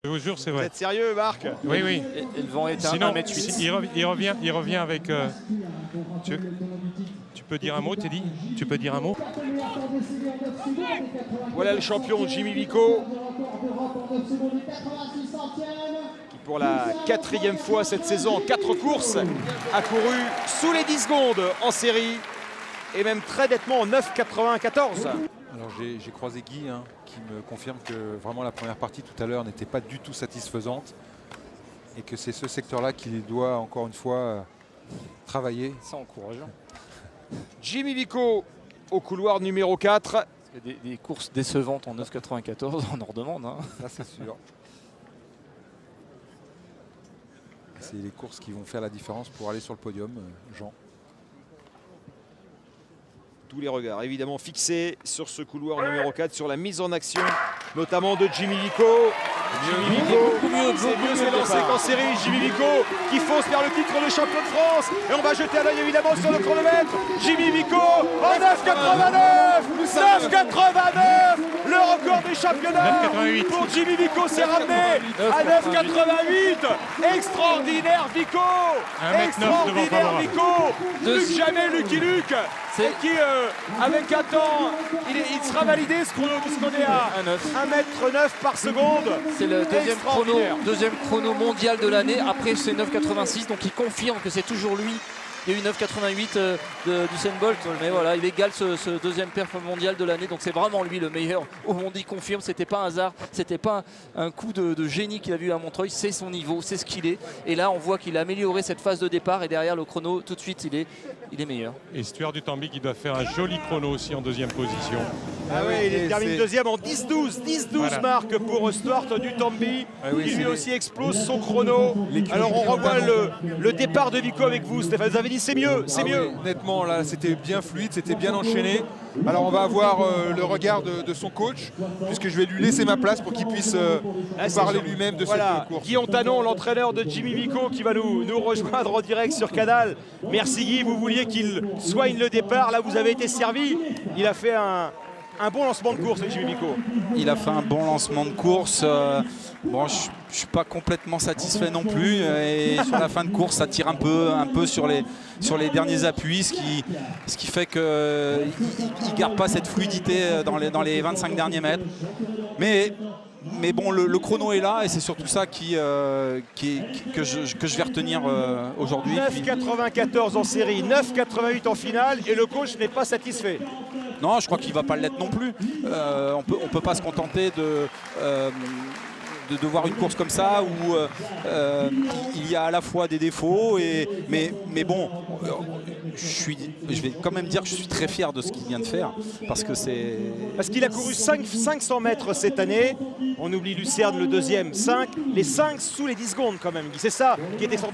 Je vous jure, c'est Vous vrai. êtes sérieux, Marc? Oui, oui. Et le vent est à Sinon, 1m8. il revient avec... Tu peux dire un mot, Teddy? Tu peux dire un mot? Voilà le champion Jimmy Vico, qui pour la 4e fois cette saison, en 4 courses, a couru sous les 10 secondes en série et même très nettement en 9,94. Alors j'ai croisé Guy qui me confirme que vraiment la première partie tout à l'heure n'était pas du tout satisfaisante et que c'est ce secteur-là qu'il doit encore une fois travailler. C'est encourageant. Jimmy Vico au couloir numéro 4. Des courses décevantes en 9,94, on en redemande. Ça c'est sûr. C'est les courses qui vont faire la différence pour aller sur le podium, Jean. Tous les regards évidemment fixés sur ce couloir numéro 4, sur la mise en action notamment de Jimmy Vico. Jimmy Vico, c'est mieux se lancer qu'en série. Jimmy Vico qui fonce vers le titre de champion de France. Et on va jeter un œil évidemment sur le chronomètre. Jimmy Vico en 9,89. 9,89. Le record des championnats 9,88. pour Jimmy Vico s'est ramené à 9,88. Extraordinaire Vico. Extraordinaire Vico. Plus que jamais Lucky Luke. Et qui, avec un temps, il sera validé ce chrono, puisqu'on est à 1,09 m par seconde. C'est le deuxième chrono mondial de l'année. Après, c'est 9,86. Donc, il confirme que c'est toujours lui. Il y a eu 9,88 d'Usain Bolt. Mais voilà, il égale ce deuxième perf mondial de l'année. Donc, c'est vraiment lui le meilleur au monde. Il confirme. C'était pas un hasard. C'était pas un coup de génie qu'il a vu à Montreuil. C'est son niveau. C'est ce qu'il est. Et là, on voit qu'il a amélioré cette phase de départ. Et derrière le chrono, tout de suite, il est meilleur. Et Stuart Dutambi qui doit faire un joli chrono aussi en deuxième position. Ah oui, il termine deuxième en 10-12. 10-12 voilà. Marque pour Stuart Dutambi, qui lui aussi explose son chrono. Alors on revoit le départ de Vico avec vous, Stéphane. Vous avez dit c'est mieux, c'est mieux. Oui, honnêtement, là, c'était bien fluide, c'était bien enchaîné. Alors on va avoir le regard de son coach, puisque je vais lui laisser ma place pour qu'il puisse parler lui-même de cette course. Guy Ontanon, l'entraîneur de Jimmy Vico, qui va nous rejoindre en direct sur Canal. Merci Guy, vous vouliez qu'il soigne le départ. Là, vous avez été servi. Il a fait un bon lancement de course, Jimmy Vico. Il a fait un bon lancement de course. Bon, je ne suis pas complètement satisfait non plus. Et sur la fin de course, ça tire un peu sur les derniers appuis, ce qui fait qu'il ne garde pas cette fluidité dans les 25 derniers mètres. Mais bon, le chrono est là et c'est surtout ça que je vais retenir aujourd'hui. 9,94 en série, 9,88 en finale et le coach n'est pas satisfait. Non, je crois qu'il ne va pas l'être non plus. On peut pas se contenter de voir une course comme ça où il y a à la fois des défauts, mais bon, je vais quand même dire que je suis très fier de ce qu'il vient de faire. Parce qu'il a couru 500 mètres cette année. On oublie Lucerne, le deuxième, 5. Les 5 sous les 10 secondes quand même. C'est ça qui est extraordinaire.